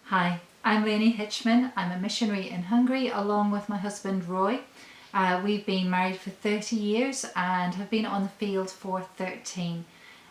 Hi, I'm Lainey Hitchman. I'm a missionary in Hungary along with my husband Roy. We've been married for 30 years and have been on the field for 13.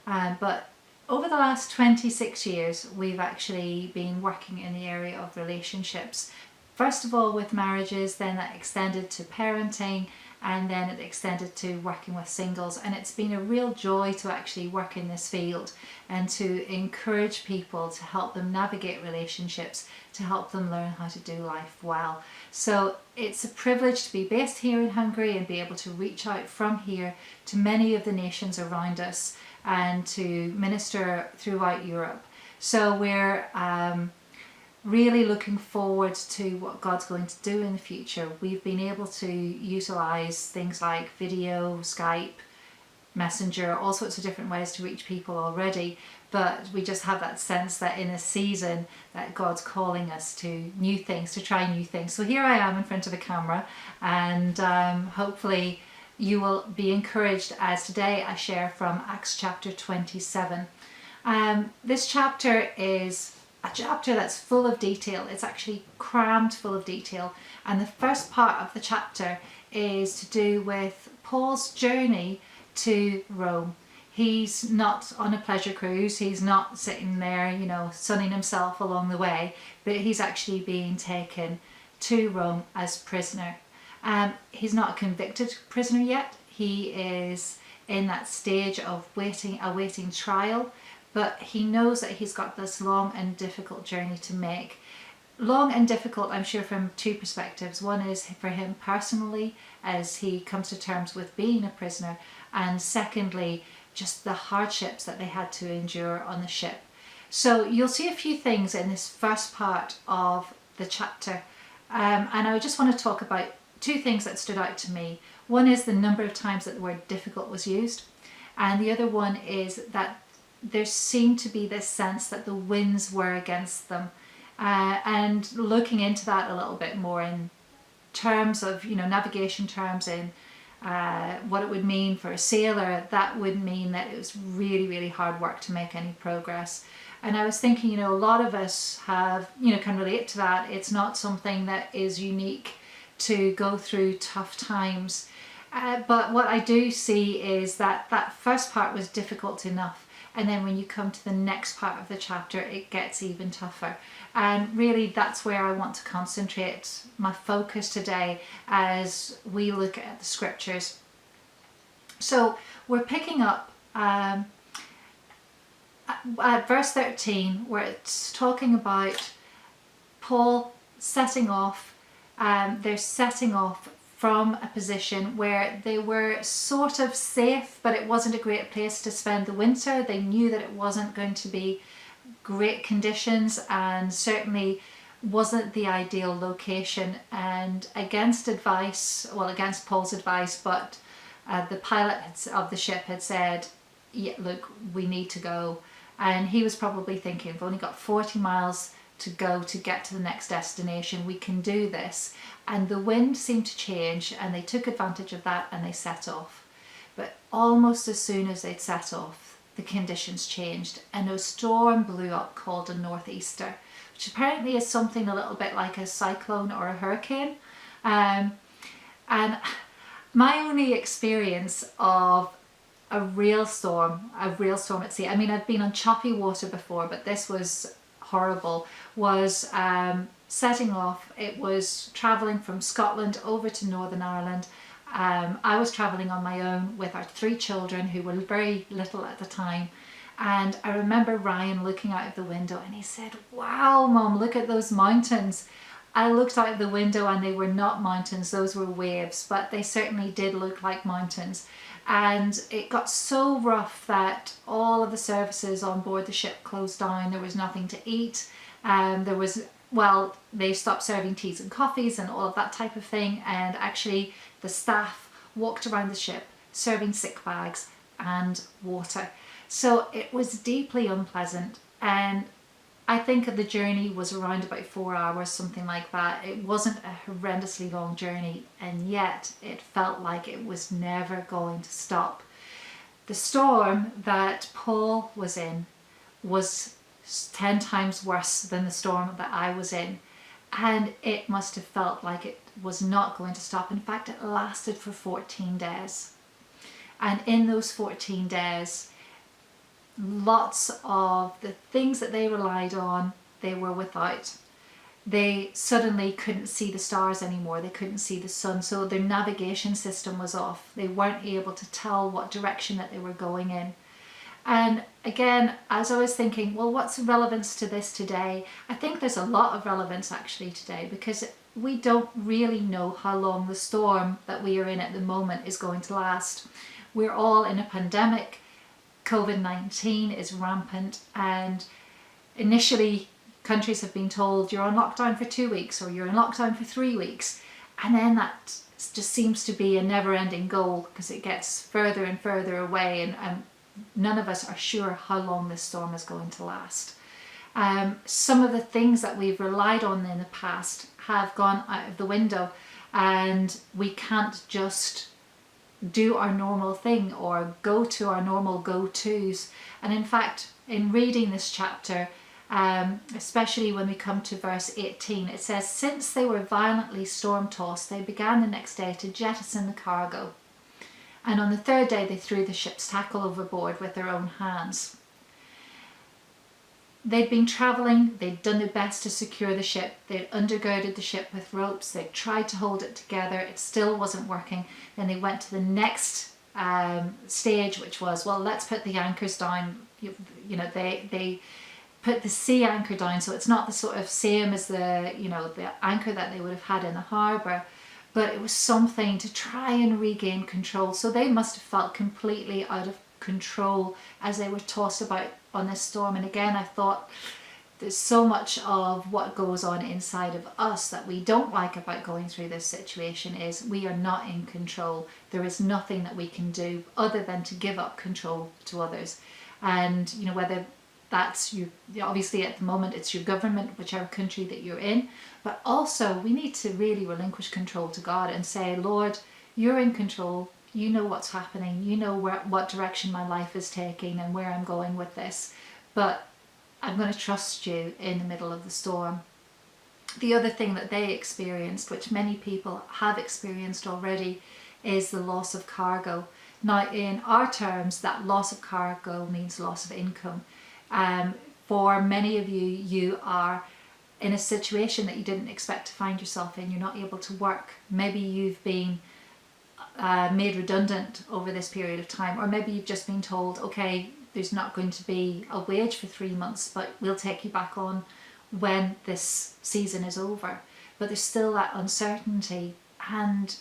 But over the last 26 years, we've actually been working in the area of relationships. First of all with marriages, then that extended to parenting, and then it extended to working with singles. And it's been a real joy to actually work in this field and to encourage people, to help them navigate relationships, to help them learn how to do life well. So it's a privilege to be based here in Hungary and be able to reach out from here to many of the nations around us and to minister throughout Europe. So we're really looking forward to what God's going to do in the future. We've been able to utilize things like video, Skype, Messenger, all sorts of different ways to reach people already, but we just have that sense that in a season that God's calling us to new things, to try new things. So here I am in front of the camera, and hopefully you will be encouraged as today I share from Acts chapter 27. This chapter is a chapter that's full of detail. It's actually crammed full of detail, and the first part of the chapter is to do with Paul's journey to Rome. He's not on a pleasure cruise, he's not sitting there, sunning himself along the way, but he's actually being taken to Rome as prisoner. He's not a convicted prisoner yet. He is in that stage of awaiting trial, but he knows that he's got this long and difficult journey to make. Long and difficult, I'm sure, from two perspectives. One is for him personally, as he comes to terms with being a prisoner, and secondly, just the hardships that they had to endure on the ship. So you'll see a few things in this first part of the chapter, and I just want to talk about two things that stood out to me. One is the number of times that the word difficult was used, and the other one is that there seemed to be this sense that the winds were against them. And looking into that a little bit more in terms of navigation terms, in what it would mean for a sailor, that would mean that it was really, really hard work to make any progress. And I was thinking, a lot of us have, can relate to that. It's not something that is unique to go through tough times. But what I do see is that that first part was difficult enough. And then when you come to the next part of the chapter, it gets even tougher. And really, that's where I want to concentrate my focus today as we look at the scriptures. So we're picking up at verse 13, where it's talking about Paul setting off. They're setting off from a position where they were sort of safe, but it wasn't a great place to spend the winter. They knew that it wasn't going to be great conditions, and certainly wasn't the ideal location. And against Paul's advice, but the pilot of the ship had said, yeah, look, we need to go. And he was probably thinking, we've only got 40 miles to go to get to the next destination, we can do this. And the wind seemed to change, and they took advantage of that and they set off. But almost as soon as they'd set off, the conditions changed and a storm blew up called a northeaster, which apparently is something a little bit like a cyclone or a hurricane. And my only experience of a real storm at sea, I mean, I've been on choppy water before, but this was horrible, was setting off. It was travelling from Scotland over to Northern Ireland. I was travelling on my own with our 3 children, who were very little at the time. And I remember Ryan looking out of the window and he said, "Wow, Mum, look at those mountains." I looked out of the window and they were not mountains, those were waves, but they certainly did look like mountains. And it got so rough that all of the services on board the ship closed down. There was nothing to eat. They stopped serving teas and coffees and all of that type of thing. And actually the staff walked around the ship serving sick bags and water. So it was deeply unpleasant. And I think the journey was around about 4 hours, something like that. It wasn't a horrendously long journey, and yet it felt like it was never going to stop. The storm that Paul was in was 10 times worse than the storm that I was in. And it must have felt like it was not going to stop. In fact, it lasted for 14 days. And in those 14 days, lots of the things that they relied on, they were without. They suddenly couldn't see the stars anymore. They couldn't see the sun. So their navigation system was off. They weren't able to tell what direction that they were going in. And again, as I was thinking, well, what's the relevance to this today? I think there's a lot of relevance actually today, because we don't really know how long the storm that we are in at the moment is going to last. We're all in a pandemic. COVID-19 is rampant, and initially countries have been told you're on lockdown for 2 weeks or you're in lockdown for 3 weeks, and then that just seems to be a never-ending goal because it gets further and further away, and none of us are sure how long this storm is going to last. Some of the things that we've relied on in the past have gone out of the window, and we can't just do our normal thing or go to our normal go-tos. And in fact, in reading this chapter, especially when we come to verse 18, it says, "Since they were violently storm-tossed, they began the next day to jettison the cargo. And on the third day they threw the ship's tackle overboard with their own hands." They'd been travelling, they'd done their best to secure the ship, they'd undergirded the ship with ropes, they'd tried to hold it together, it still wasn't working. Then they went to the next stage, which was, well, let's put the anchors down. They put the sea anchor down, so it's not the sort of same as the anchor that they would have had in the harbour, but it was something to try and regain control. So they must have felt completely out of control as they were tossed about on this storm. And again, I thought there's so much of what goes on inside of us that we don't like about going through this situation is we are not in control. There is nothing that we can do other than to give up control to others. And whether that's you, obviously at the moment it's your government, whichever country that you're in, but also we need to really relinquish control to God and say, Lord, you're in control. You know what's happening. You know what direction my life is taking and where I'm going with this. But I'm going to trust you in the middle of the storm. The other thing that they experienced, which many people have experienced already, is the loss of cargo. Now, in our terms, that loss of cargo means loss of income. For many of you, you are in a situation that you didn't expect to find yourself in. You're not able to work. Maybe you've been made redundant over this period of time, or maybe you've just been told, okay, there's not going to be a wage for 3 months, but we'll take you back on when this season is over. But there's still that uncertainty, and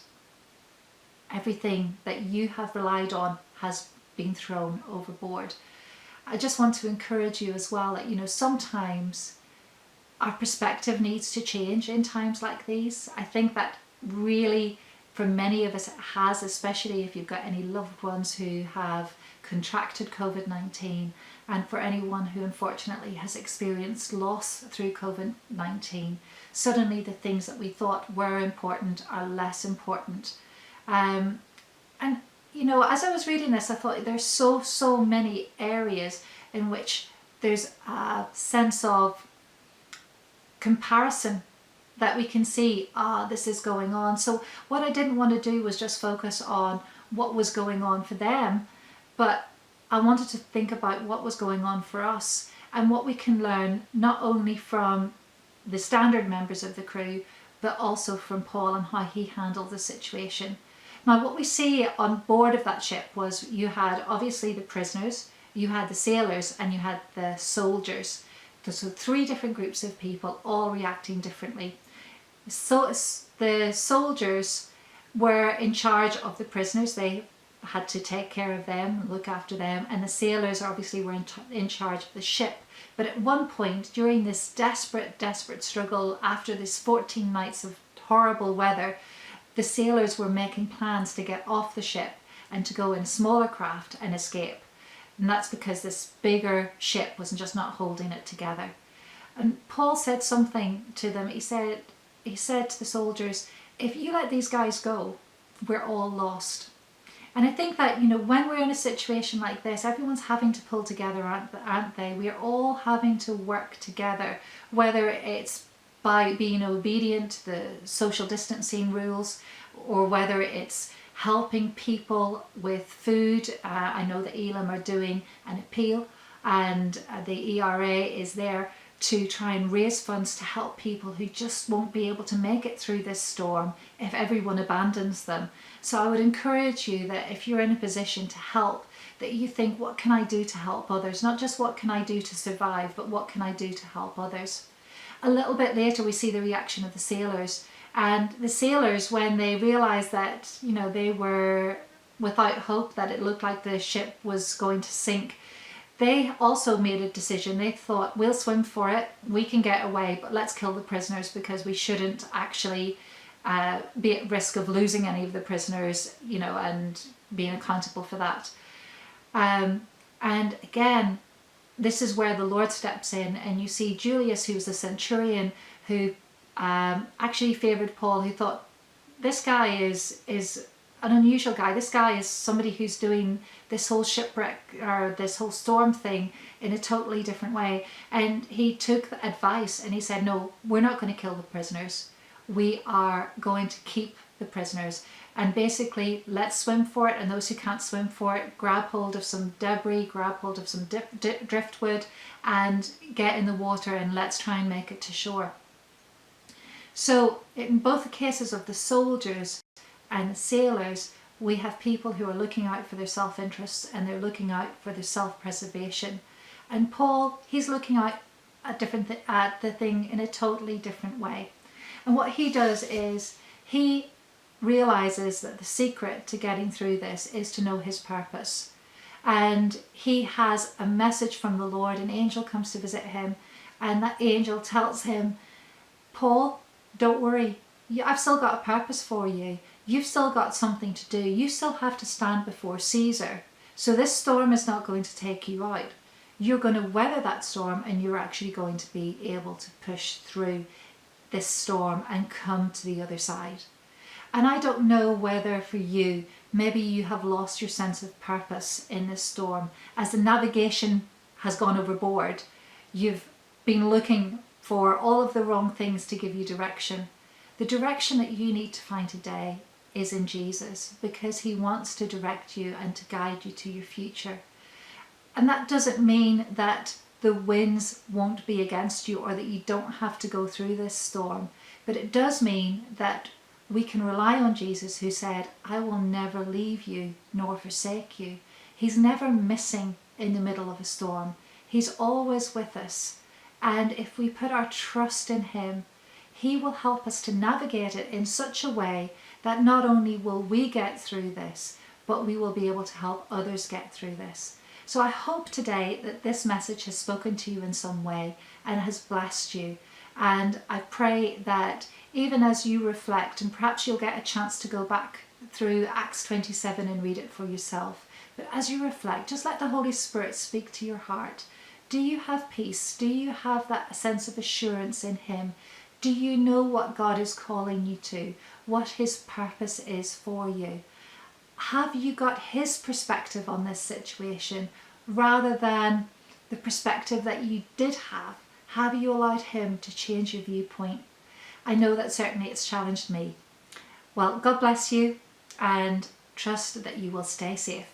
everything that you have relied on has been thrown overboard. I just want to encourage you as well that sometimes our perspective needs to change in times like these. I think that really for many of us it has, especially if you've got any loved ones who have contracted COVID-19, and for anyone who unfortunately has experienced loss through COVID-19. Suddenly the things that we thought were important are less important. And as I was reading this, I thought there's so many areas in which there's a sense of comparison that we can see, this is going on. So what I didn't want to do was just focus on what was going on for them, but I wanted to think about what was going on for us and what we can learn not only from the standard members of the crew, but also from Paul and how he handled the situation. Now, what we see on board of that ship was you had obviously the prisoners, you had the sailors, and you had the soldiers. So 3 different groups of people all reacting differently. So the soldiers were in charge of the prisoners. They had to take care of them, look after them, and the sailors obviously were in charge of the ship. But at one point during this desperate struggle, after this 14 nights of horrible weather, the sailors were making plans to get off the ship and to go in a smaller craft and escape. And that's because this bigger ship was just not holding it together. And Paul said something to them. He said to the soldiers, if you let these guys go, we're all lost. And I think that, you know, when we're in a situation like this, everyone's having to pull together, aren't they? We're all having to work together, whether it's by being obedient to the social distancing rules, or whether it's helping people with food. I know that Elim are doing an appeal, and the ERA is there to try and raise funds to help people who just won't be able to make it through this storm if everyone abandons them. So I would encourage you that if you're in a position to help, that you think, what can I do to help others? Not just what can I do to survive, but what can I do to help others? A little bit later we see the reaction of the sailors, and the sailors, when they realised that, you know, they were without hope, that it looked like the ship was going to sink, they also made a decision. They thought, we'll swim for it, we can get away, but let's kill the prisoners, because we shouldn't actually be at risk of losing any of the prisoners, you know, and being accountable for that. And again, this is where the Lord steps in, and you see Julius, who was a centurion, who actually favoured Paul, who thought, this guy is an unusual guy. This guy is somebody who's doing this whole shipwreck or this whole storm thing in a totally different way. And he took the advice and he said, no, we're not going to kill the prisoners. We are going to keep the prisoners. And basically, let's swim for it. And those who can't swim for it, grab hold of some debris, grab hold of some driftwood, and get in the water, and let's try and make it to shore. So in both the cases of the soldiers and the sailors, we have people who are looking out for their self-interests, and they're looking out for their self-preservation. And Paul, he's looking out at the thing in a totally different way. And what he does is he realizes that the secret to getting through this is to know his purpose. And he has a message from the Lord. An angel comes to visit him, and that angel tells him, Paul, don't worry, I've still got a purpose for you. You've still got something to do. You still have to stand before Caesar. So this storm is not going to take you out. You're going to weather that storm, and you're actually going to be able to push through this storm and come to the other side. And I don't know whether for you, maybe you have lost your sense of purpose in this storm. As the navigation has gone overboard, you've been looking for all of the wrong things to give you direction. The direction that you need to find today is in Jesus, because he wants to direct you and to guide you to your future. And that doesn't mean that the winds won't be against you, or that you don't have to go through this storm, but it does mean that we can rely on Jesus, who said, I will never leave you nor forsake you. He's never missing in the middle of a storm. He's always with us. And if we put our trust in him, he will help us to navigate it in such a way that not only will we get through this, but we will be able to help others get through this. So I hope today that this message has spoken to you in some way and has blessed you. And I pray that even as you reflect, and perhaps you'll get a chance to go back through Acts 27 and read it for yourself, but as you reflect, just let the Holy Spirit speak to your heart. Do you have peace? Do you have that sense of assurance in him? Do you know what God is calling you to? What his purpose is for you? Have you got his perspective on this situation rather than the perspective that you did have? Have you allowed him to change your viewpoint? I know that certainly it's challenged me. Well, God bless you, and trust that you will stay safe.